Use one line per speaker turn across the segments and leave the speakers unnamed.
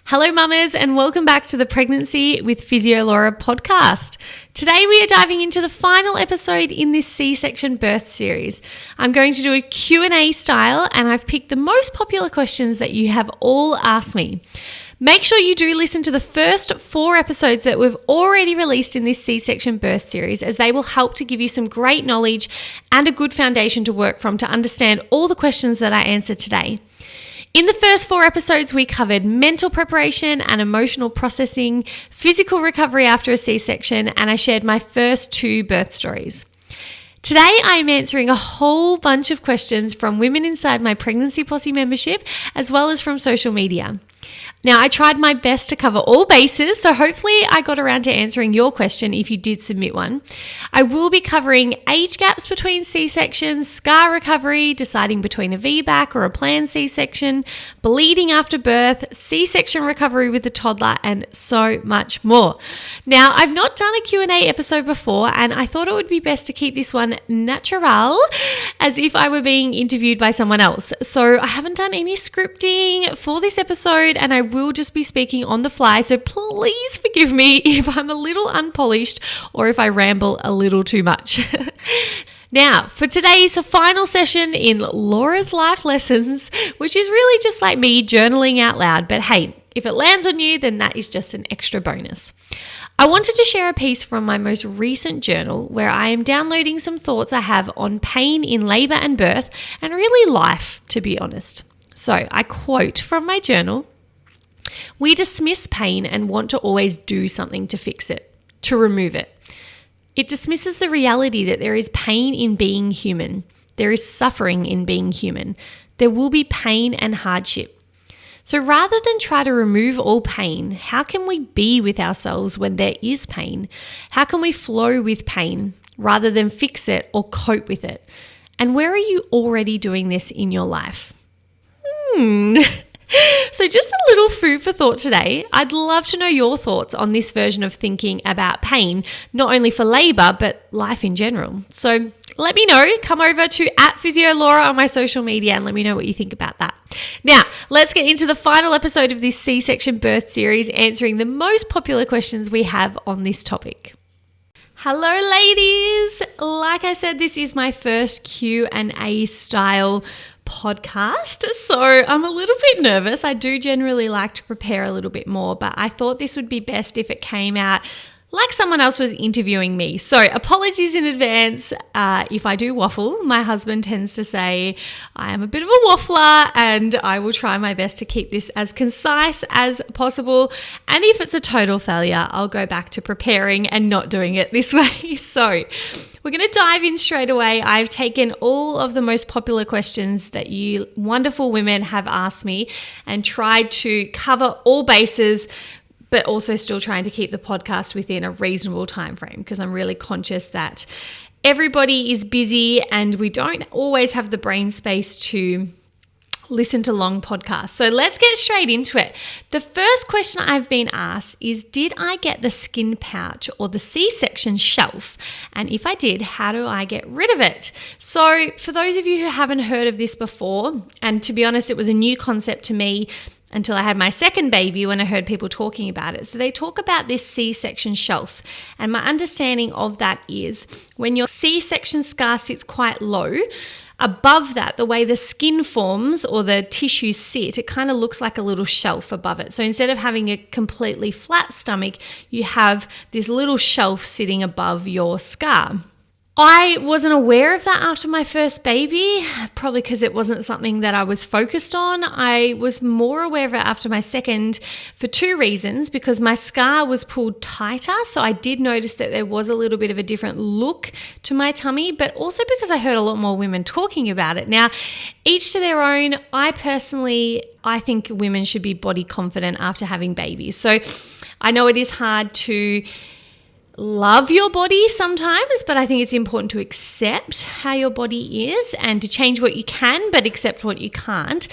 Hello mamas and welcome back to the Pregnancy with Physio Laura podcast. Today we are diving into the final episode in this C-section birth series. I'm going to do a Q&A style and I've picked the most popular questions that you have all asked me. Make sure you do listen to the first 4 episodes that we've already released in this C-section birth series, as they will help to give you some great knowledge and a good foundation to work from to understand all the questions that I answer today. In the first 4 episodes, we covered mental preparation and emotional processing, physical recovery after a C-section, and I shared my first 2 birth stories. Today, I am answering a whole bunch of questions from women inside my Pregnancy Posse membership, as well as from social media. Now, I tried my best to cover all bases, so hopefully I got around to answering your question if you did submit one. I will be covering age gaps between C-sections, scar recovery, deciding between a VBAC or a planned C-section, bleeding after birth, C-section recovery with the toddler, and so much more. Now, I've not done a Q&A episode before, and I thought it would be best to keep this one natural, as if I were being interviewed by someone else. So I haven't done any scripting for this episode, and I will just be speaking on the fly, so please forgive me if I'm a little unpolished or if I ramble a little too much. Now, for today's final session in Laura's Life Lessons, which is really just like me journaling out loud, but hey, if it lands on you, then that is just an extra bonus. I wanted to share a piece from my most recent journal where I am downloading some thoughts I have on pain in labour and birth, and really life, to be honest. So I quote from my journal: "We dismiss pain and want to always do something to fix it, to remove it. It dismisses the reality that there is pain in being human. There is suffering in being human. There will be pain and hardship. So rather than try to remove all pain, how can we be with ourselves when there is pain? How can we flow with pain rather than fix it or cope with it? And where are you already doing this in your life?" So just a little food for thought today. I'd love to know your thoughts on this version of thinking about pain, not only for labour, but life in general. So let me know. Come over to @PhysioLaura on my social media and let me know what you think about that. Now, let's get into the final episode of this C-section birth series, answering the most popular questions we have on this topic. Hello, ladies. Like I said, this is my first Q&A style podcast, so I'm a little bit nervous. I do generally like to prepare a little bit more, but I thought this would be best if it came out like someone else was interviewing me. So apologies in advance if I do waffle. My husband tends to say I am a bit of a waffler, and I will try my best to keep this as concise as possible. And if it's a total failure, I'll go back to preparing and not doing it this way. So we're going to dive in straight away. I've taken all of the most popular questions that you wonderful women have asked me and tried to cover all bases, but also still trying to keep the podcast within a reasonable time frame, because I'm really conscious that everybody is busy and we don't always have the brain space to listen to long podcasts. So let's get straight into it. The first question I've been asked is, did I get the skin pouch or the C-section shelf? And if I did, how do I get rid of it? So for those of you who haven't heard of this before, and to be honest, it was a new concept to me until I had my second baby when I heard people talking about it. So they talk about this C-section shelf. And my understanding of that is when your C-section scar sits quite low, above that, the way the skin forms or the tissues sit, it kind of looks like a little shelf above it. So instead of having a completely flat stomach, you have this little shelf sitting above your scar. I wasn't aware of that after my first baby, probably because it wasn't something that I was focused on. I was more aware of it after my second for 2 reasons, because my scar was pulled tighter. So I did notice that there was a little bit of a different look to my tummy, but also because I heard a lot more women talking about it. Now, each to their own. I think women should be body confident after having babies. So I know it is hard to love your body sometimes, but I think it's important to accept how your body is and to change what you can, but accept what you can't.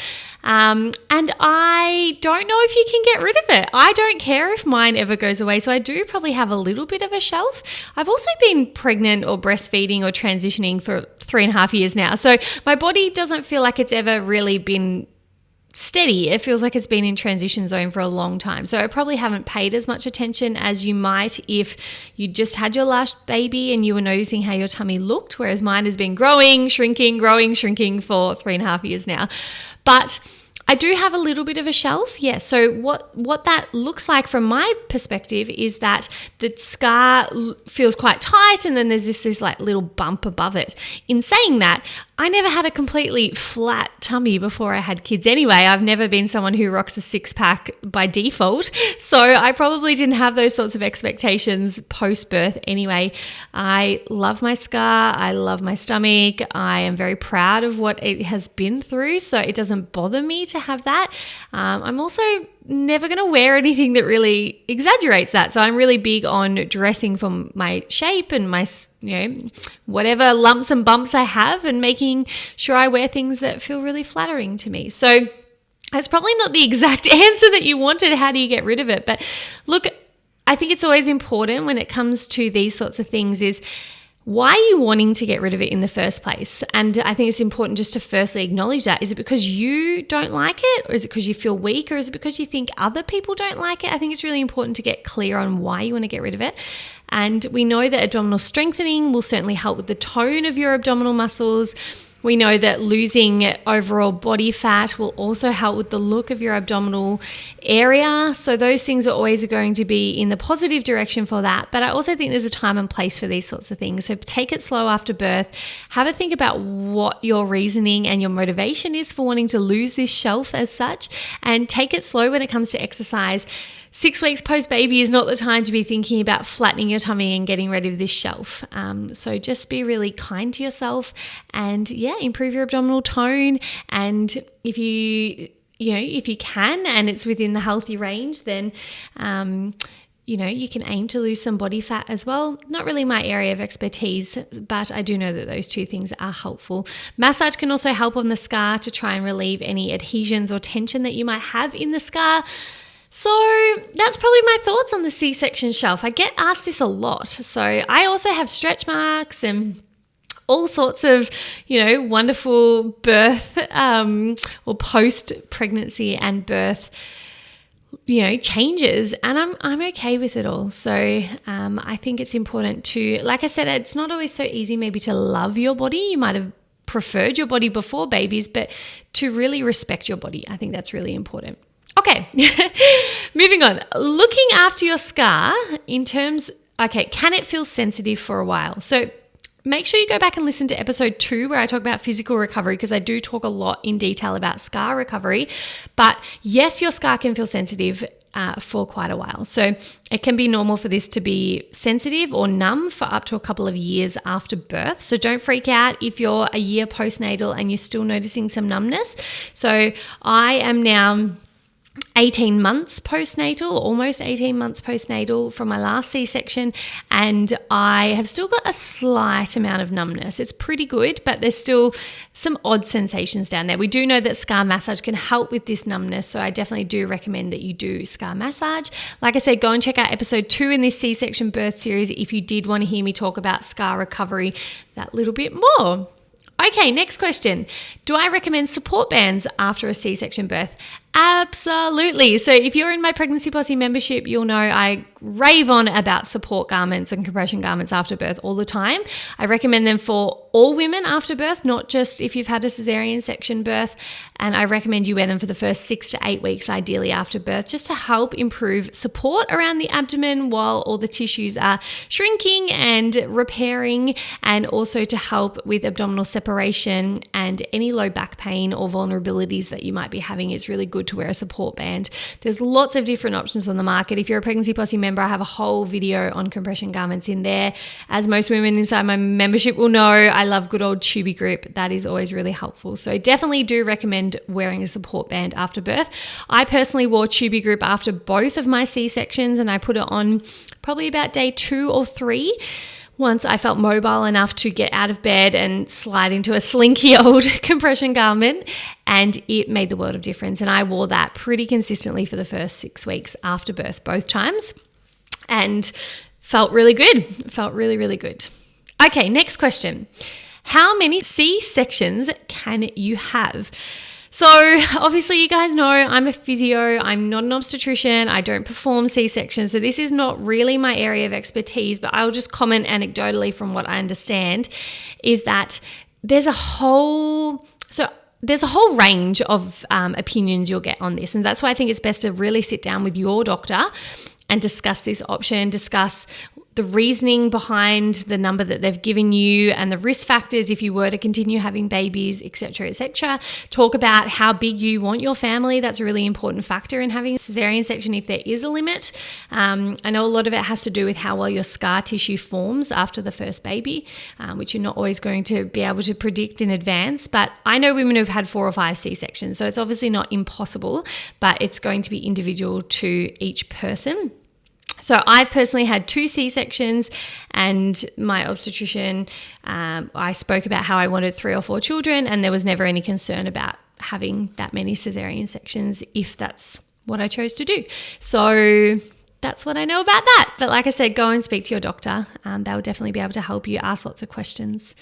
And I don't know if you can get rid of it. I don't care if mine ever goes away. So I do probably have a little bit of a shelf. I've also been pregnant or breastfeeding or transitioning for 3.5 years now. So my body doesn't feel like it's ever really been steady. It feels like it's been in transition zone for a long time. So I probably haven't paid as much attention as you might if you just had your last baby and you were noticing how your tummy looked, whereas mine has been growing, shrinking for 3.5 years now. But I do have a little bit of a shelf, yes. So what that looks like from my perspective is that the scar feels quite tight, and then there's this like little bump above it. In saying that, I never had a completely flat tummy before I had kids anyway. I've never been someone who rocks a six-pack by default, so I probably didn't have those sorts of expectations post-birth anyway. I love my scar. I love my stomach. I am very proud of what it has been through, so it doesn't bother me to have that. I'm also never going to wear anything that really exaggerates that. So I'm really big on dressing for my shape and my, whatever lumps and bumps I have, and making sure I wear things that feel really flattering to me. So that's probably not the exact answer that you wanted. How do you get rid of it? But look, I think it's always important when it comes to these sorts of things is, why are you wanting to get rid of it in the first place? And I think it's important just to firstly acknowledge that. Is it because you don't like it, or is it because you feel weak, or is it because you think other people don't like it? I think it's really important to get clear on why you want to get rid of it. And we know that abdominal strengthening will certainly help with the tone of your abdominal muscles. We know that losing overall body fat will also help with the look of your abdominal area. So those things are always going to be in the positive direction for that. But I also think there's a time and place for these sorts of things. So take it slow after birth. Have a think about what your reasoning and your motivation is for wanting to lose this shelf as such, and take it slow when it comes to exercise. 6 weeks post-baby is not the time to be thinking about flattening your tummy and getting rid of this shelf. So just be really kind to yourself and, improve your abdominal tone. And if you can and it's within the healthy range, then you can aim to lose some body fat as well. Not really my area of expertise, but I do know that those two things are helpful. Massage can also help on the scar to try and relieve any adhesions or tension that you might have in the scar. So that's probably my thoughts on the C-section shelf. I get asked this a lot. So I also have stretch marks and all sorts of, wonderful birth or post-pregnancy and birth, changes, and I'm okay with it all. So I think it's important to, like I said, it's not always so easy maybe to love your body. You might have preferred your body before babies, but to really respect your body, I think that's really important. Okay, moving on. Looking after your scar can it feel sensitive for a while? So make sure you go back and listen to episode 2 where I talk about physical recovery, because I do talk a lot in detail about scar recovery. But yes, your scar can feel sensitive for quite a while. So it can be normal for this to be sensitive or numb for up to a couple of years after birth. So don't freak out if you're a year postnatal and you're still noticing some numbness. So I am now 18 months postnatal, almost 18 months postnatal from my last C-section, and I have still got a slight amount of numbness. It's pretty good, but there's still some odd sensations down there. We do know that scar massage can help with this numbness, so I definitely do recommend that you do scar massage. Like I said, go and check out episode 2 in this C-section birth series if you did want to hear me talk about scar recovery that little bit more. Okay, next question. Do I recommend support bands after a C-section birth? Absolutely. So if you're in my Pregnancy Posse membership, you'll know I rave on about support garments and compression garments after birth all the time. I recommend them for all women after birth, not just if you've had a cesarean section birth. And I recommend you wear them for the first 6 to 8 weeks, ideally after birth, just to help improve support around the abdomen while all the tissues are shrinking and repairing, and also to help with abdominal separation and any low back pain or vulnerabilities that you might be having. It's really good to wear a support band. There's lots of different options on the market. If you're a Pregnancy Posse member, I have a whole video on compression garments in there. As most women inside my membership will know, I love good old tubey grip. That is always really helpful. So definitely do recommend wearing a support band after birth. I personally wore tubey grip after both of my C-sections, and I put it on probably about day 2 or 3. Once I felt mobile enough to get out of bed and slide into a slinky old compression garment, and it made the world of difference. And I wore that pretty consistently for the first 6 weeks after birth, both times, and felt really good. Felt really, really good. Okay, next question. How many C-sections can you have? So obviously you guys know I'm a physio, I'm not an obstetrician, I don't perform C-sections, so this is not really my area of expertise, but I'll just comment anecdotally from what I understand is that there's a whole range of opinions you'll get on this, and that's why I think it's best to really sit down with your doctor and discuss this option, discuss the reasoning behind the number that they've given you and the risk factors if you were to continue having babies, etc., etc. Talk about how big you want your family. That's a really important factor in having a cesarean section if there is a limit. I know a lot of it has to do with how well your scar tissue forms after the first baby, which you're not always going to be able to predict in advance. But I know women who've had 4 or 5 C-sections, so it's obviously not impossible, but it's going to be individual to each person. So I've personally had 2 C-sections, and my obstetrician, I spoke about how I wanted 3 or 4 children, and there was never any concern about having that many cesarean sections if that's what I chose to do. So that's what I know about that. But like I said, go and speak to your doctor. They'll definitely be able to help you, ask lots of questions.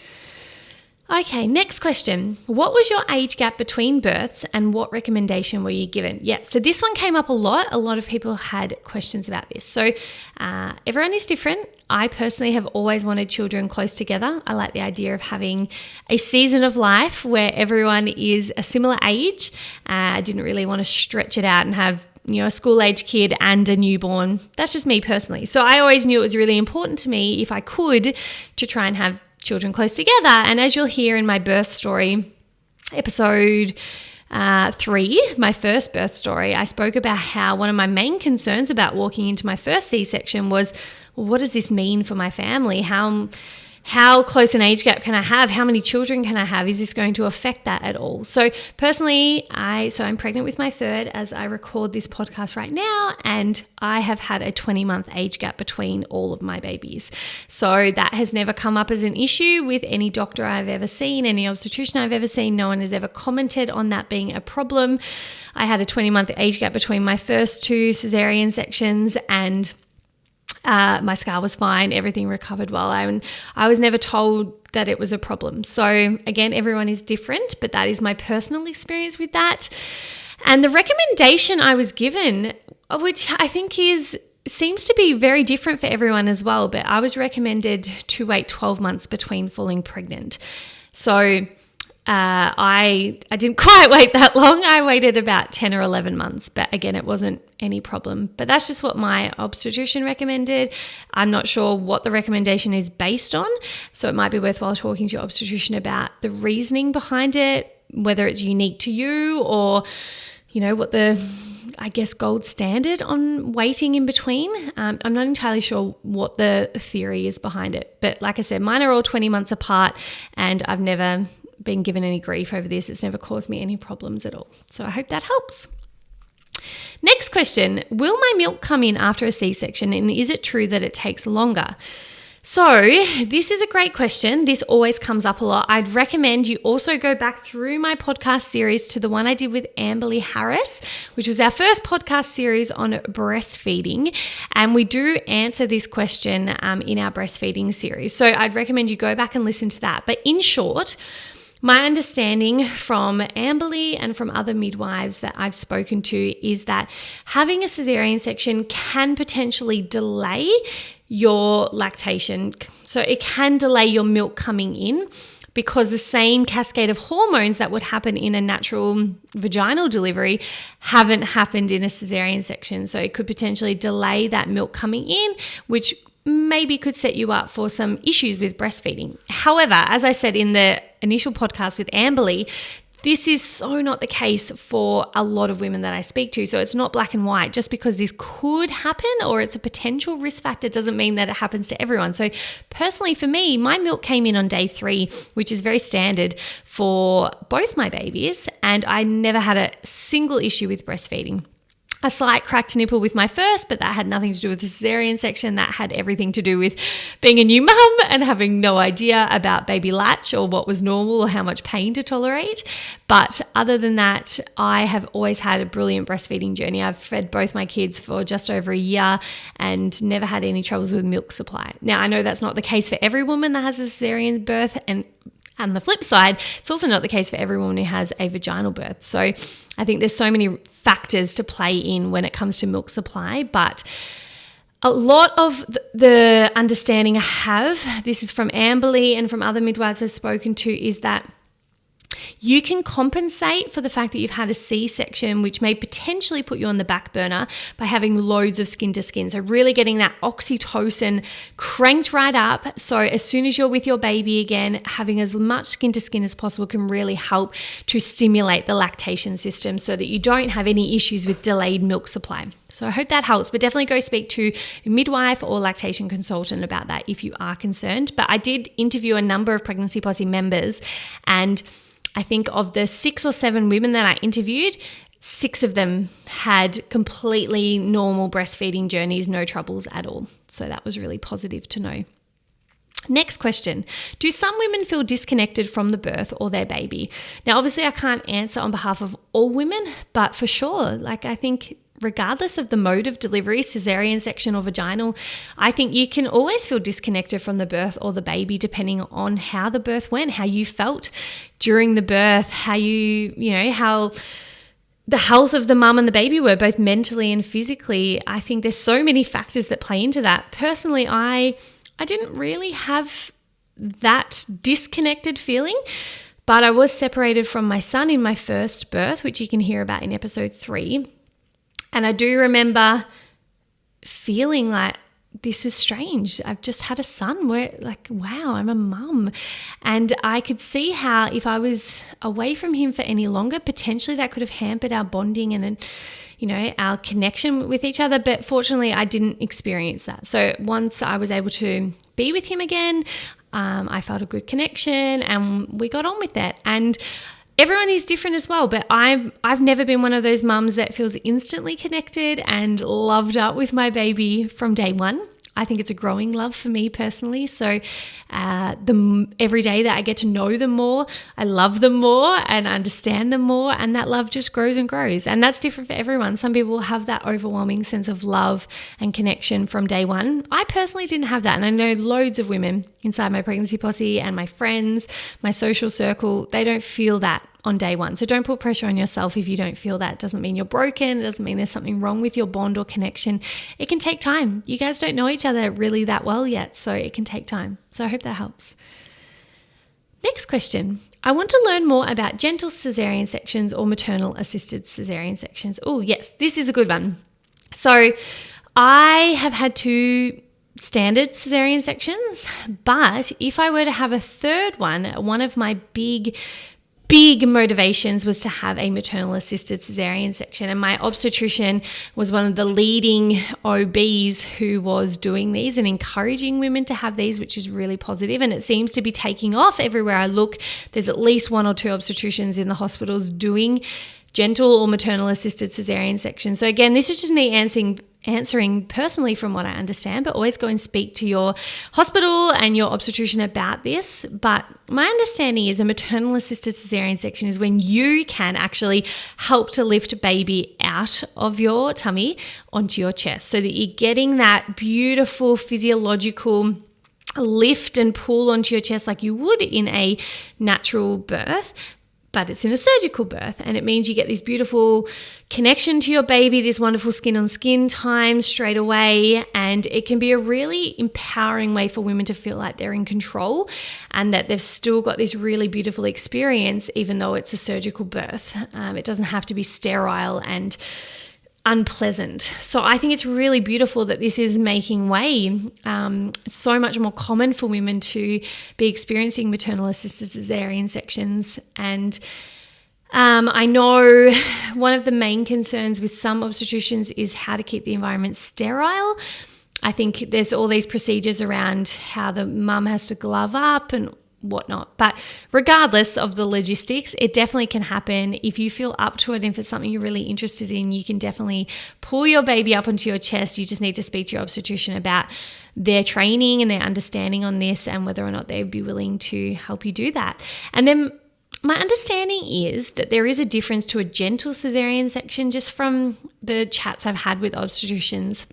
Okay, next question. What was your age gap between births and what recommendation were you given? Yeah, so this one came up a lot. A lot of people had questions about this. So everyone is different. I personally have always wanted children close together. I like the idea of having a season of life where everyone is a similar age. I didn't really want to stretch it out and have a school-age kid and a newborn. That's just me personally. So I always knew it was really important to me, if I could, to try and have children close together. And as you'll hear in my birth story, episode 3, my first birth story, I spoke about how one of my main concerns about walking into my first C-section was, well, what does this mean for my family? How close an age gap can I have? How many children can I have? Is this going to affect that at all? So personally, I'm pregnant with my 3rd as I record this podcast right now, and I have had a 20-month age gap between all of my babies. So that has never come up as an issue with any doctor I've ever seen, any obstetrician I've ever seen. No one has ever commented on that being a problem. I had a 20-month age gap between my first 2 cesarean sections, and my scar was fine. Everything recovered well. I was never told that it was a problem. So again, everyone is different, but that is my personal experience with that. And the recommendation I was given, which I think seems to be very different for everyone as well, but I was recommended to wait 12 months between falling pregnant. So I didn't quite wait that long. I waited about 10 or 11 months, but again, it wasn't any problem. But that's just what my obstetrician recommended. I'm not sure what the recommendation is based on, so it might be worthwhile talking to your obstetrician about the reasoning behind it, whether it's unique to you or, what the, gold standard on waiting in between. I'm not entirely sure what the theory is behind it. But like I said, mine are all 20 months apart, and I've never been given any grief over this. It's never caused me any problems at all. So I hope that helps. Next question. Will my milk come in after a C-section, and is it true that it takes longer? So this is a great question. This always comes up a lot. I'd recommend you also go back through my podcast series to the one I did with Amberly Harris, which was our first podcast series on breastfeeding. And we do answer this question in our breastfeeding series. So I'd recommend you go back and listen to that. But in short, my understanding from Amberly and from other midwives that I've spoken to is that having a cesarean section can potentially delay your lactation. So it can delay your milk coming in because the same cascade of hormones that would happen in a natural vaginal delivery haven't happened in a cesarean section. So it could potentially delay that milk coming in, which maybe could set you up for some issues with breastfeeding. However, as I said in the initial podcast with Amberly, this is so not the case for a lot of women that I speak to. So it's not black and white. Just because this could happen or it's a potential risk factor doesn't mean that it happens to everyone. So personally for me, my milk came in on day 3, which is very standard for both my babies, and I never had a single issue with breastfeeding. A slight cracked nipple with my first, but that had nothing to do with the cesarean section. That had everything to do with being a new mum and having no idea about baby latch or what was normal or how much pain to tolerate. But other than that, I have always had a brilliant breastfeeding journey. I've fed both my kids for just over a year and never had any troubles with milk supply. Now, I know that's not the case for every woman that has a cesarean birth, and And the flip side, it's also not the case for every woman who has a vaginal birth. So I think there's so many factors to play in when it comes to milk supply, but a lot of the understanding I have, this is from Amberly and from other midwives I've spoken to, is that you can compensate for the fact that you've had a C-section, which may potentially put you on the back burner, by having loads of skin to skin. So really getting that oxytocin cranked right up. So as soon as you're with your baby again, having as much skin to skin as possible can really help to stimulate the lactation system so that you don't have any issues with delayed milk supply. So I hope that helps, but definitely go speak to a midwife or lactation consultant about that if you are concerned. But I did interview a number of Pregnancy Posse members, and I think of the 6 or 7 women that I interviewed, 6 of them had completely normal breastfeeding journeys, no troubles at all. So that was really positive to know. Next question. Do some women feel disconnected from the birth or their baby? Now, obviously I can't answer on behalf of all women, but for sure, I think regardless of the mode of delivery, cesarean section or vaginal, I think you can always feel disconnected from the birth or the baby depending on how the birth went, how you felt during the birth, how how the health of the mum and the baby were, both mentally and physically. I think there's so many factors that play into that. Personally, I didn't really have that disconnected feeling, but I was separated from my son in my first birth, which you can hear about in episode 3. And I do remember feeling like, this is strange. I've just had a son. Wow, I'm a mum. And I could see how if I was away from him for any longer, potentially that could have hampered our bonding and, our connection with each other. But fortunately, I didn't experience that. So once I was able to be with him again, I felt a good connection and we got on with that. And everyone is different as well, but I've never been one of those mums that feels instantly connected and loved up with my baby from day one. I think it's a growing love for me personally. So every day that I get to know them more, I love them more and understand them more, and that love just grows and grows. And that's different for everyone. Some people will have that overwhelming sense of love and connection from day one. I personally didn't have that, and I know loads of women inside my pregnancy posse and my friends, my social circle, they don't feel that on day one. So don't put pressure on yourself if you don't feel that. It doesn't mean you're broken. It doesn't mean there's something wrong with your bond or connection. It can take time. You guys don't know each other really that well yet, so it can take time. So I hope that helps. Next question. I want to learn more about gentle cesarean sections or maternal assisted cesarean sections. Oh, yes, this is a good one. So I have had 2 standard cesarean sections, but if I were to have a third one of my big motivations was to have a maternal assisted cesarean section, and my obstetrician was one of the leading OBs who was doing these and encouraging women to have these, which is really positive, and it seems to be taking off everywhere I look. There's at least 1 or 2 obstetricians in the hospitals doing gentle or maternal assisted cesarean sections. So again, this is just me answering personally from what I understand, but always go and speak to your hospital and your obstetrician about this. But my understanding is a maternal assisted cesarean section is when you can actually help to lift baby out of your tummy onto your chest so that you're getting that beautiful physiological lift and pull onto your chest like you would in a natural birth. But it's in a surgical birth, and it means you get this beautiful connection to your baby, this wonderful skin on skin time straight away, and it can be a really empowering way for women to feel like they're in control and that they've still got this really beautiful experience even though it's a surgical birth. It doesn't have to be sterile and unpleasant. So I think it's really beautiful that this is making way. It's so much more common for women to be experiencing maternal assisted cesarean sections. And I know one of the main concerns with some obstetricians is how to keep the environment sterile. I think there's all these procedures around how the mum has to glove up and whatnot. But regardless of the logistics, it definitely can happen. If you feel up to it, if it's something you're really interested in, you can definitely pull your baby up onto your chest. You just need to speak to your obstetrician about their training and their understanding on this and whether or not they would be willing to help you do that. And then my understanding is that there is a difference to a gentle cesarean section just from the chats I've had with obstetricians.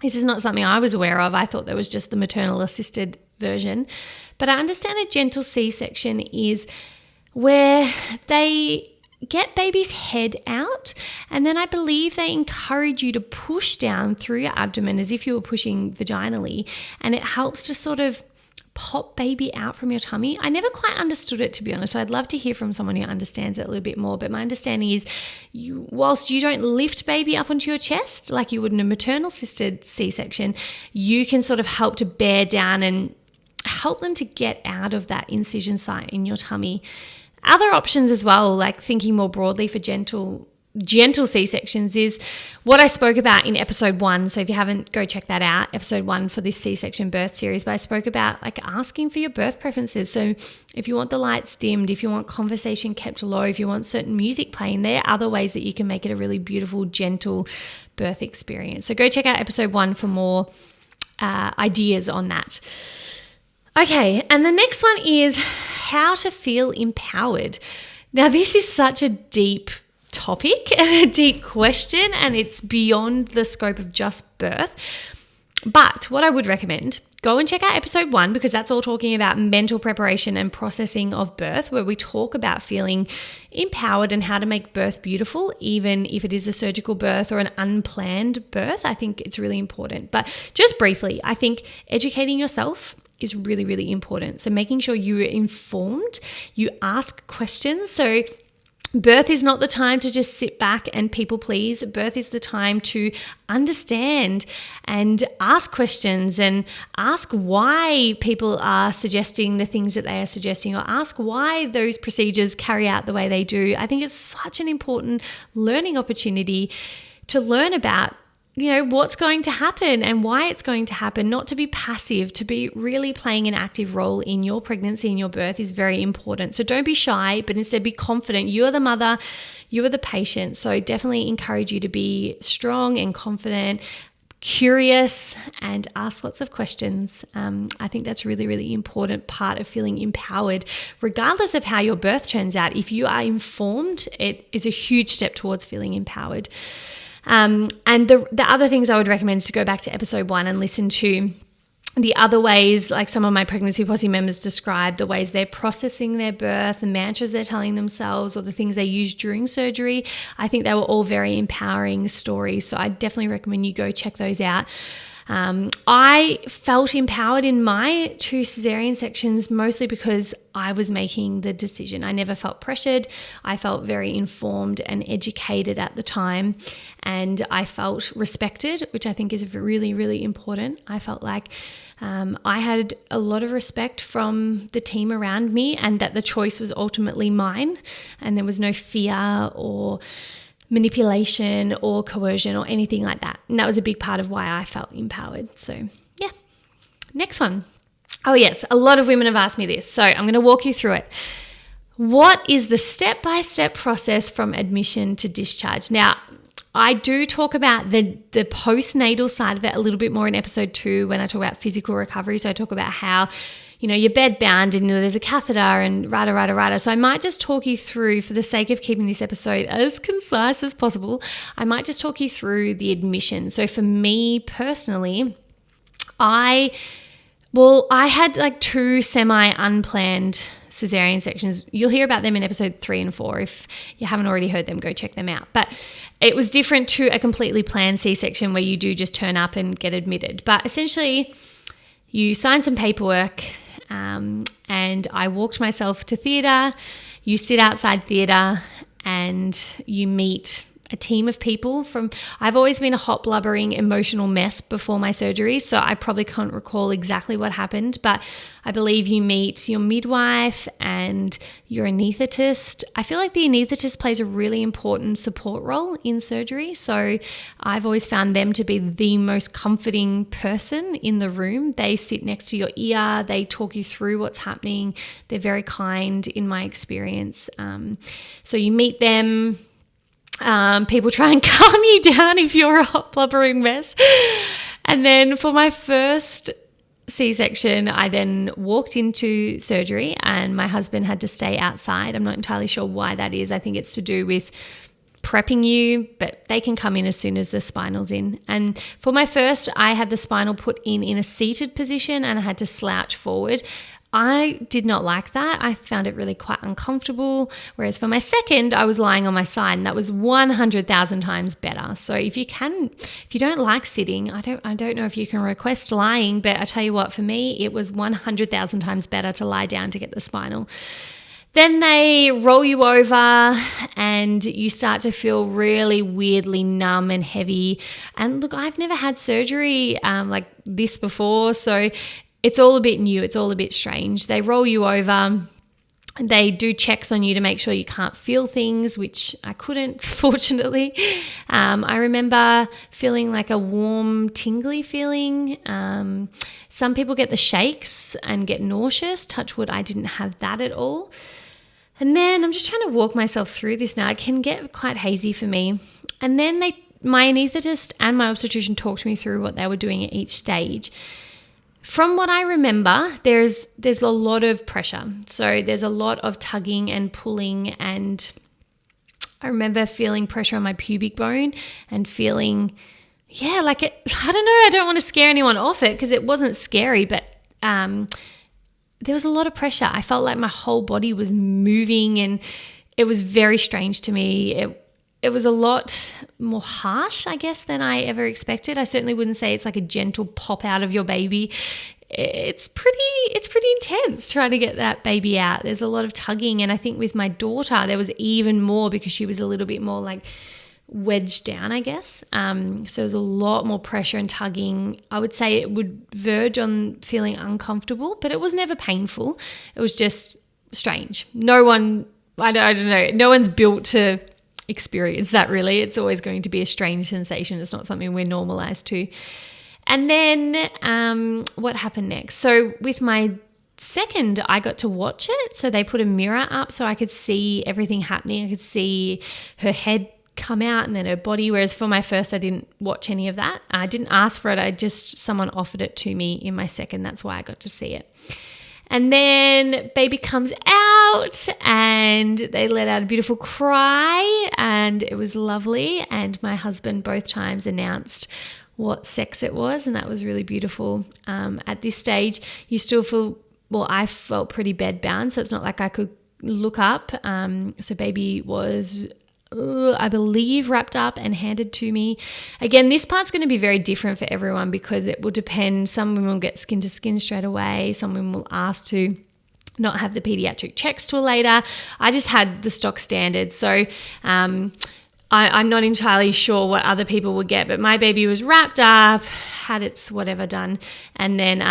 This is not something I was aware of. I thought there was just the maternal assisted version. But I understand a gentle C-section is where they get baby's head out, and then I believe they encourage you to push down through your abdomen as if you were pushing vaginally, and it helps to sort of pop baby out from your tummy. I never quite understood it, to be honest, so I'd love to hear from someone who understands it a little bit more. But my understanding is whilst you don't lift baby up onto your chest like you would in a maternal assisted C-section, you can sort of help to bear down and help them to get out of that incision site in your tummy. Other options as well, like thinking more broadly for gentle C-sections, is what I spoke about in episode 1. So if you haven't, go check that out, episode 1 for this C-section birth series. But I spoke about like asking for your birth preferences. So if you want the lights dimmed, if you want conversation kept low, if you want certain music playing, there are other ways that you can make it a really beautiful, gentle birth experience. So go check out episode 1 for more ideas on that. Okay, and the next one is how to feel empowered. Now, this is such a deep topic and a deep question, and it's beyond the scope of just birth. But what I would recommend, go and check out episode 1, because that's all talking about mental preparation and processing of birth, where we talk about feeling empowered and how to make birth beautiful, even if it is a surgical birth or an unplanned birth. I think it's really important. But just briefly, I think educating yourself is really, really important. So making sure you are informed, you ask questions. So birth is not the time to just sit back and people please. Birth is the time to understand and ask questions and ask why people are suggesting the things that they are suggesting, or ask why those procedures carry out the way they do. I think it's such an important learning opportunity to learn about, you know, what's going to happen and why it's going to happen. Not to be passive, to be really playing an active role in your pregnancy and your birth is very important. So don't be shy, but instead be confident. You are the mother, you are the patient. So definitely encourage you to be strong and confident, curious, and ask lots of questions. I think that's really, really important part of feeling empowered. Regardless of how your birth turns out, if you are informed, it is a huge step towards feeling empowered. And the other things I would recommend is to go back to episode 1 and listen to the other ways, like some of my Pregnancy Posse members describe the ways they're processing their birth, the mantras they're telling themselves, or the things they use during surgery. I think they were all very empowering stories. So I definitely recommend you go check those out. I felt empowered in my 2 cesarean sections mostly because I was making the decision. I never felt pressured. I felt very informed and educated at the time, and I felt respected, which I think is really, really important. I felt like I had a lot of respect from the team around me, and that the choice was ultimately mine, and there was no fear or manipulation or coercion or anything like that. And that was a big part of why I felt empowered. So yeah. Next one. Oh yes, a lot of women have asked me this, so I'm going to walk you through it. What is the step-by-step process from admission to discharge? Now, I do talk about the postnatal side of it a little bit more in episode 2 when I talk about physical recovery. So I talk about how, you know, you're bed bound and there's a catheter and rada. So I might just talk you through, for the sake of keeping this episode as concise as possible, I might just talk you through the admission. So for me personally, I had like 2 semi-unplanned cesarean sections. You'll hear about them in episode 3 and 4. If you haven't already heard them, go check them out. But it was different to a completely planned C-section where you do just turn up and get admitted. But essentially, you sign some paperwork, and I walked myself to theatre. You sit outside theatre and you meet a team of people from, I've always been a hot blubbering emotional mess before my surgery, so I probably can't recall exactly what happened, but I believe you meet your midwife and your anaesthetist. I feel like the anaesthetist plays a really important support role in surgery, so I've always found them to be the most comforting person in the room. They sit next to your ear, they talk you through what's happening, they're very kind in my experience. So you meet them. People try and calm you down if you're a hot blubbering mess. And then for my first C-section, I then walked into surgery and my husband had to stay outside. I'm not entirely sure why that is. I think it's to do with prepping you, but they can come in as soon as the spinal's in. And for my first, I had the spinal put in a seated position and I had to slouch forward. I did not like that. I found it really quite uncomfortable. Whereas for my second, I was lying on my side and that was 100,000 times better. So if you don't like sitting, I don't know if you can request lying, but I tell you what, for me, it was 100,000 times better to lie down to get the spinal. Then they roll you over and you start to feel really weirdly numb and heavy. And look, I've never had surgery like this before, so it's all a bit new. It's all a bit strange. They roll you over. They do checks on you to make sure you can't feel things, which I couldn't, fortunately. I remember feeling like a warm, tingly feeling. Some people get the shakes and get nauseous. Touch wood, I didn't have that at all. And then I'm just trying to walk myself through this now. It can get quite hazy for me. And then my anaesthetist and my obstetrician talked me through what they were doing at each stage. From what I remember, there's a lot of pressure. So there's a lot of tugging and pulling, and I remember feeling pressure on my pubic bone and feeling, like it, I don't know, I don't want to scare anyone off it because it wasn't scary, but there was a lot of pressure. I felt like my whole body was moving and it was very strange to me. It was a lot more harsh, I guess, than I ever expected. I certainly wouldn't say it's like a gentle pop out of your baby. It's pretty intense trying to get that baby out. There's a lot of tugging, and I think with my daughter there was even more because she was a little bit more like wedged down, I guess. So there's a lot more pressure and tugging. I would say it would verge on feeling uncomfortable, but it was never painful. It was just strange. I don't know. No one's built to experience that, really. It's always going to be a strange sensation. It's not something we're normalized to. And then what happened next? So with my second, I got to watch it. So they put a mirror up so I could see everything happening. I could see her head come out and then her body, whereas for my first, I didn't watch any of that. I didn't ask for it. Someone offered it to me in my second. That's why I got to see it. And then baby comes out and they let out a beautiful cry and it was lovely. And my husband both times announced what sex it was, and that was really beautiful. At this stage, you still feel, I felt pretty bedbound, so it's not like I could look up. So baby was, I believe, wrapped up and handed to me. Again, this part's going to be very different for everyone because it will depend. Some women will get skin to skin straight away. Some women will ask to not have the pediatric checks till later. I just had the stock standard. So I'm not entirely sure what other people would get, but my baby was wrapped up, had its whatever done, and then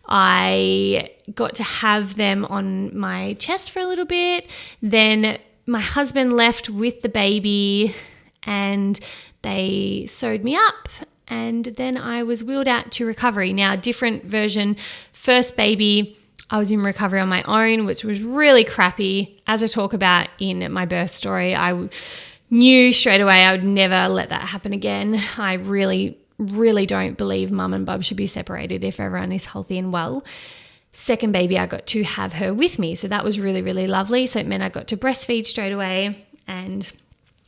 I got to have them on my chest for a little bit. Then my husband left with the baby and they sewed me up, and then I was wheeled out to recovery. Now, different version. First baby, I was in recovery on my own, which was really crappy. As I talk about in my birth story, I knew straight away I would never let that happen again. I really, really don't believe mum and bub should be separated if everyone is healthy and well. Second baby, I got to have her with me. So that was really, really lovely. So it meant I got to breastfeed straight away, and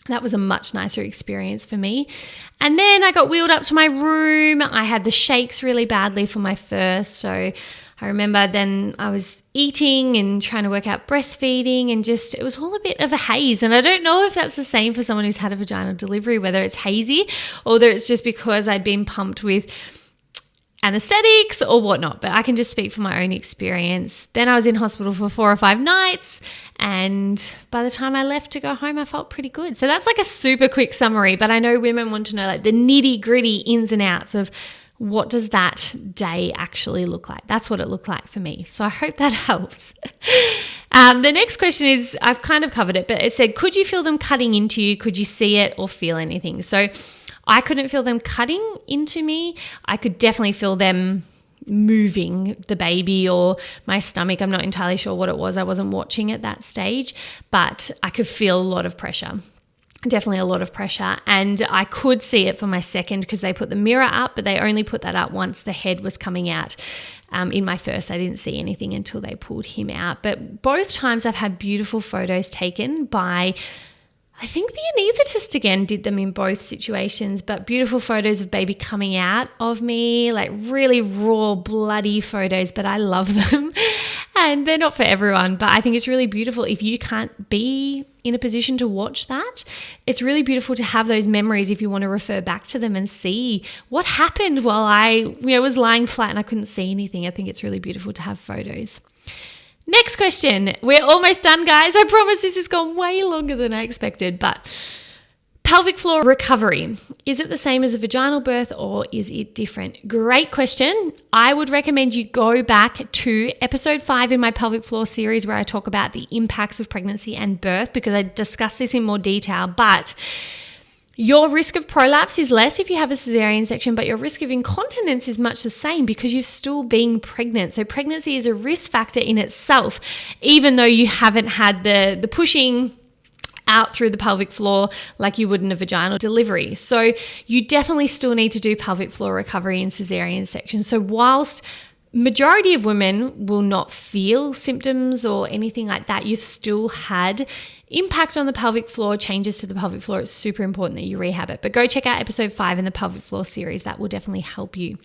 that was a much nicer experience for me. And then I got wheeled up to my room. I had the shakes really badly for my first. So I remember then I was eating and trying to work out breastfeeding, and just, it was all a bit of a haze. And I don't know if that's the same for someone who's had a vaginal delivery, whether it's hazy or whether it's just because I'd been pumped with anesthetics or whatnot, but I can just speak from my own experience. Then I was in hospital for 4 or 5 nights, and by the time I left to go home, I felt pretty good. So that's like a super quick summary, but I know women want to know like the nitty gritty ins and outs of what does that day actually look like. That's what it looked like for me. So I hope that helps. The next question is, I've kind of covered it, but it said, could you feel them cutting into you? Could you see it or feel anything? So I couldn't feel them cutting into me. I could definitely feel them moving the baby or my stomach. I'm not entirely sure what it was. I wasn't watching at that stage, but I could feel a lot of pressure. Definitely a lot of pressure. And I could see it for my second because they put the mirror up, but they only put that up once the head was coming out. In my first, I didn't see anything until they pulled him out. But both times I've had beautiful photos taken by I think the anaesthetist again did them in both situations, but beautiful photos of baby coming out of me, like really raw, bloody photos, but I love them. And they're not for everyone, but I think it's really beautiful if you can't be in a position to watch that. It's really beautiful to have those memories if you want to refer back to them and see what happened while I was lying flat and I couldn't see anything. I think it's really beautiful to have photos. Next question. We're almost done, guys. I promise this has gone way longer than I expected, but pelvic floor recovery. Is it the same as a vaginal birth or is it different? Great question. I would recommend you go back to episode 5 in my pelvic floor series where I talk about the impacts of pregnancy and birth because I discuss this in more detail, but your risk of prolapse is less if you have a cesarean section, but your risk of incontinence is much the same because you're still being pregnant. So pregnancy is a risk factor in itself, even though you haven't had the pushing out through the pelvic floor like you would in a vaginal delivery. So you definitely still need to do pelvic floor recovery in cesarean section. So whilst majority of women will not feel symptoms or anything like that, you've still had impact on the pelvic floor, changes to the pelvic floor. It's super important that you rehab it. But go check out episode 5 in the pelvic floor series. That will definitely help you.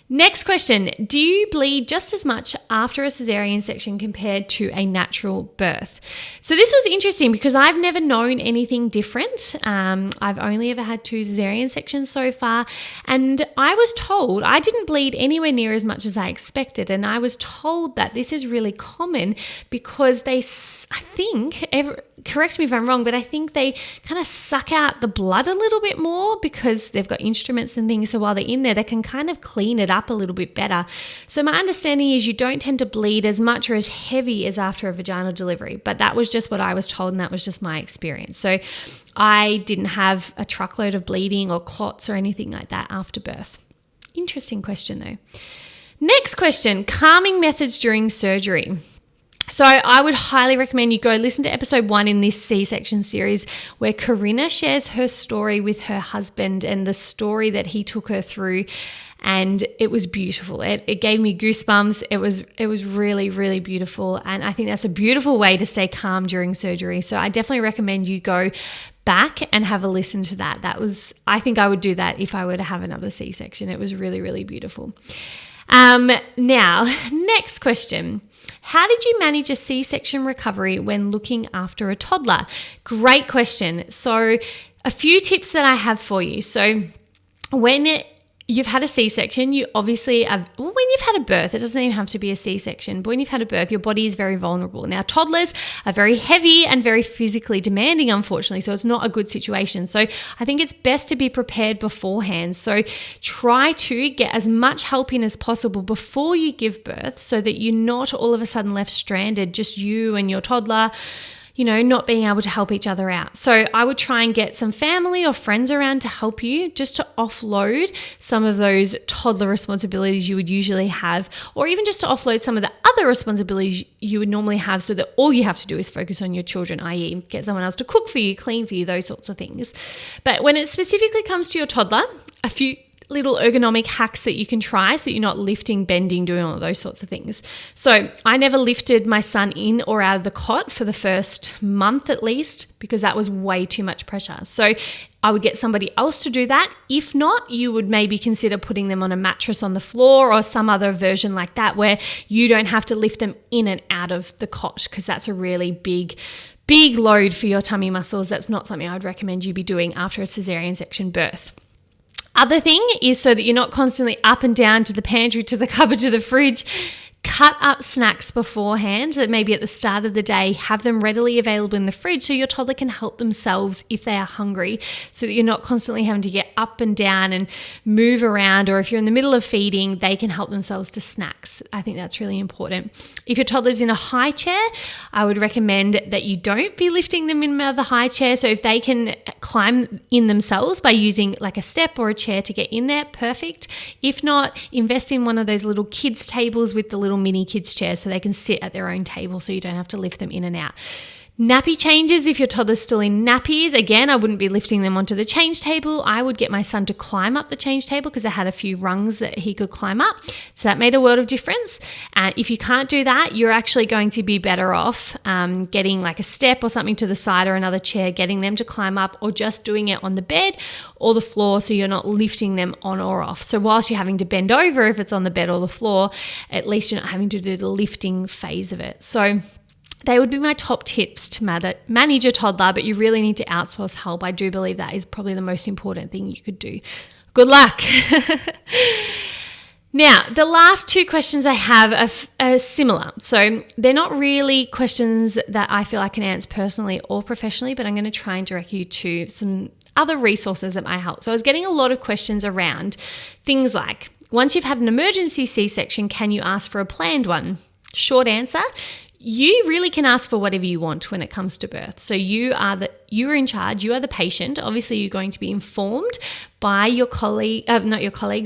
Next question. Do you bleed just as much after a cesarean section compared to a natural birth? So this was interesting because I've never known anything different. I've only ever had 2 cesarean sections so far. And I was told I didn't bleed anywhere near as much as I expected. And I was told that this is really common because correct me if I'm wrong, but I think they kind of suck out the blood a little bit more because they've got instruments and things. So while they're in there, they can kind of clean it up a little bit better. So my understanding is you don't tend to bleed as much or as heavy as after a vaginal delivery, but that was just what I was told and that was just my experience. So I didn't have a truckload of bleeding or clots or anything like that after birth. Interesting question though. Next question, calming methods during surgery. So I would highly recommend you go listen to episode 1 in this C-section series where Corinna shares her story with her husband and the story that he took her through. And it was beautiful. It gave me goosebumps. It was really, really beautiful. And I think that's a beautiful way to stay calm during surgery. So I definitely recommend you go back and have a listen to that. I think I would do that if I were to have another C-section. It was really, really beautiful. Now, next question. How did you manage a C-section recovery when looking after a toddler? Great question. So a few tips that I have for you. So when you've had a C-section, you obviously when you've had a birth, it doesn't even have to be a C-section, but when you've had a birth, your body is very vulnerable. Now, toddlers are very heavy and very physically demanding, unfortunately, so it's not a good situation. So I think it's best to be prepared beforehand. So try to get as much help in as possible before you give birth so that you're not all of a sudden left stranded, just you and your toddler, not being able to help each other out. So I would try and get some family or friends around to help you just to offload some of those toddler responsibilities you would usually have, or even just to offload some of the other responsibilities you would normally have so that all you have to do is focus on your children, i.e. get someone else to cook for you, clean for you, those sorts of things. But when it specifically comes to your toddler, a few little ergonomic hacks that you can try so that you're not lifting, bending, doing all of those sorts of things. So I never lifted my son in or out of the cot for the first month at least because that was way too much pressure. So I would get somebody else to do that. If not, you would maybe consider putting them on a mattress on the floor or some other version like that where you don't have to lift them in and out of the cot because that's a really big load for your tummy muscles. That's not something I'd recommend you be doing after a cesarean section birth. Other thing is so that you're not constantly up and down to the pantry, to the cupboard, to the fridge. Cut up snacks beforehand, that maybe at the start of the day, have them readily available in the fridge so your toddler can help themselves if they are hungry, so that you're not constantly having to get up and down and move around, or if you're in the middle of feeding, they can help themselves to snacks. I think that's really important. If your toddler's in a high chair, I would recommend that you don't be lifting them in the high chair. So if they can climb in themselves by using like a step or a chair to get in there, perfect. If not, invest in one of those little kids tables with the little mini kids chairs so they can sit at their own table so you don't have to lift them in and out. Nappy changes, if your toddler's still in nappies, again, I wouldn't be lifting them onto the change table. I would get my son to climb up the change table because I had a few rungs that he could climb up. So that made a world of difference. If you can't do that, you're actually going to be better off getting like a step or something to the side or another chair, getting them to climb up, or just doing it on the bed or the floor so you're not lifting them on or off. So whilst you're having to bend over if it's on the bed or the floor, at least you're not having to do the lifting phase of it. So they would be my top tips to manage your toddler, but you really need to outsource help. I do believe that is probably the most important thing you could do. Good luck. Now, the last two questions I have are similar. So they're not really questions that I feel I can answer personally or professionally, but I'm going to try and direct you to some other resources that might help. So I was getting a lot of questions around things like, once you've had an emergency C-section, can you ask for a planned one? Short answer, you really can ask for whatever you want when it comes to birth. So you're in charge, you are the patient. Obviously, you're going to be informed by your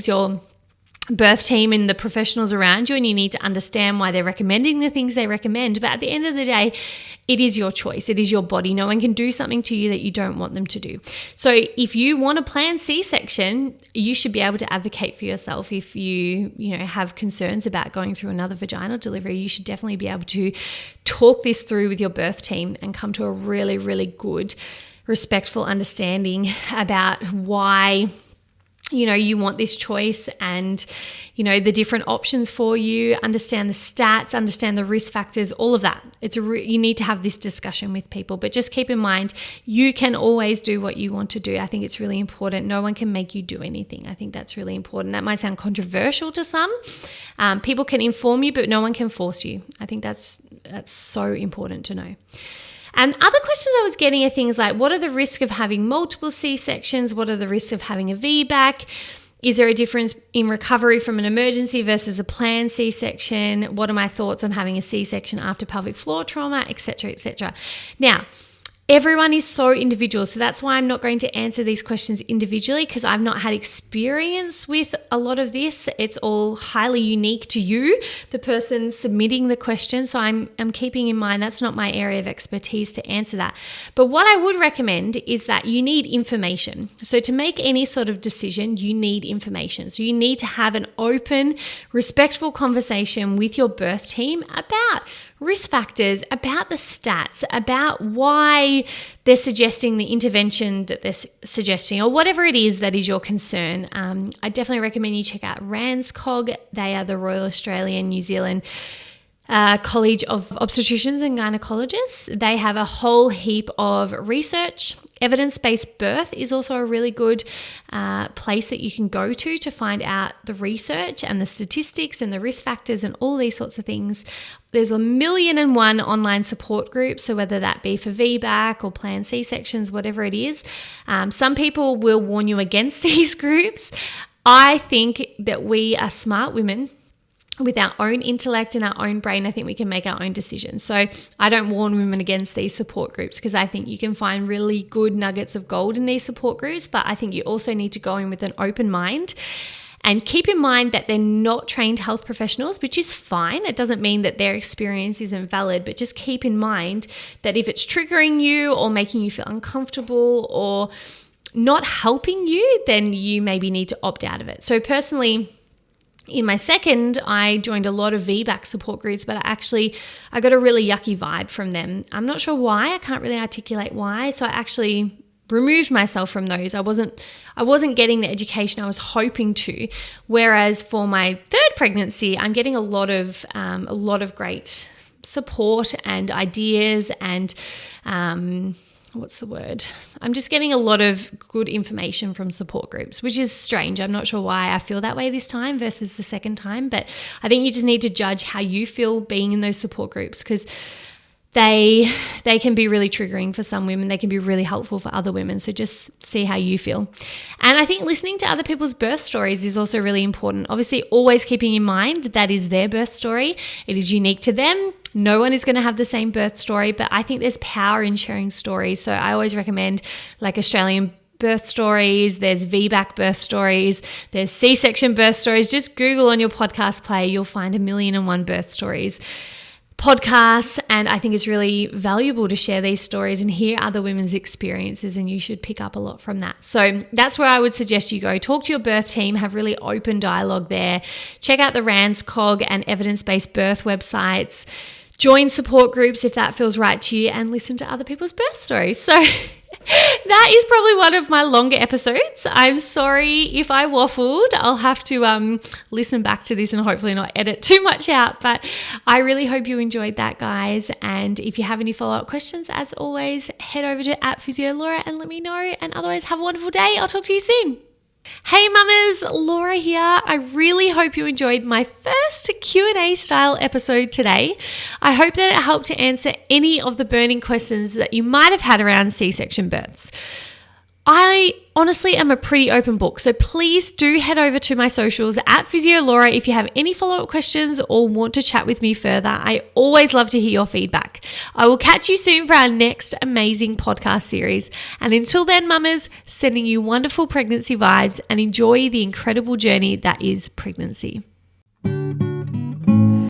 your birth team and the professionals around you, and you need to understand why they're recommending the things they recommend. But at the end of the day, it is your choice. It is your body. No one can do something to you that you don't want them to do. So if you want a planned C-section, you should be able to advocate for yourself. If you have concerns about going through another vaginal delivery, you should definitely be able to talk this through with your birth team and come to a really, really good, respectful understanding about why you want this choice, and the different options for you. Understand the stats, understand the risk factors, all of that. You need to have this discussion with people, but just keep in mind, you can always do what you want to do. I think it's really important. No one can make you do anything. I think that's really important. That might sound controversial to some. People can inform you, but no one can force you. I think that's so important to know. And other questions I was getting are things like, what are the risks of having multiple C-sections? What are the risks of having a VBAC? Is there a difference in recovery from an emergency versus a planned C-section? What are my thoughts on having a C-section after pelvic floor trauma, etc., etc.? Now, everyone is so individual, so that's why I'm not going to answer these questions individually, because I've not had experience with a lot of this. It's all highly unique to you, the person submitting the question. So I'm keeping in mind that's not my area of expertise to answer that. But what I would recommend is that you need information. So to make any sort of decision, you need information. So you need to have an open, respectful conversation with your birth team about risk factors, about the stats, about why they're suggesting the intervention that they're suggesting, or whatever it is that is your concern. I definitely recommend you check out RANZCOG. They are the Royal Australian New Zealand College of Obstetricians and Gynecologists. They have a whole heap of research. Evidence-based birth is also a really good place that you can go to find out the research and the statistics and the risk factors and all these sorts of things. There's 1,000,001 online support groups, so whether that be for VBAC or planned C-sections, whatever it is. Some people will warn you against these groups. I think that we are smart women. With our own intellect and our own brain, I think we can make our own decisions. So I don't warn women against these support groups, because I think you can find really good nuggets of gold in these support groups, but I think you also need to go in with an open mind. And keep in mind that they're not trained health professionals, which is fine. It doesn't mean that their experience isn't valid, but just keep in mind that if it's triggering you or making you feel uncomfortable or not helping you, then you maybe need to opt out of it. So personally, in my second, I joined a lot of VBAC support groups, but I got a really yucky vibe from them. I'm not sure why. I can't really articulate why. So I actually removed myself from those. I wasn't getting the education I was hoping to. Whereas for my third pregnancy, I'm getting a lot of great support and ideas and I'm just getting a lot of good information from support groups, which is strange. I'm not sure why I feel that way this time versus the second time, but I think you just need to judge how you feel being in those support groups, because they can be really triggering for some women. They can be really helpful for other women. So just see how you feel. And I think listening to other people's birth stories is also really important. Obviously, always keeping in mind that is their birth story. It is unique to them. No one is going to have the same birth story, but I think there's power in sharing stories. So I always recommend like Australian birth stories, there's VBAC birth stories, there's C-section birth stories. Just Google on your podcast player, you'll find 1,000,001 birth stories. podcasts, and I think it's really valuable to share these stories and hear other women's experiences, and you should pick up a lot from that. So that's where I would suggest you go. Talk to your birth team, have really open dialogue there. Check out the RANS, COG and evidence-based birth websites. Join support groups if that feels right to you, and listen to other people's birth stories. So that is probably one of my longer episodes. I'm sorry if I waffled. I'll have to listen back to this and hopefully not edit too much out. But I really hope you enjoyed that, guys. And if you have any follow-up questions, as always, head over to @PhysioLaura and let me know. And otherwise, have a wonderful day. I'll talk to you soon. Hey mamas, Laura here. I really hope you enjoyed my first Q&A style episode today. I hope that it helped to answer any of the burning questions that you might have had around C-section births. I honestly am a pretty open book, so please do head over to my socials @PhysioLaura if you have any follow-up questions or want to chat with me further. I always love to hear your feedback. I will catch you soon for our next amazing podcast series. And until then, mamas, sending you wonderful pregnancy vibes and enjoy the incredible journey that is pregnancy.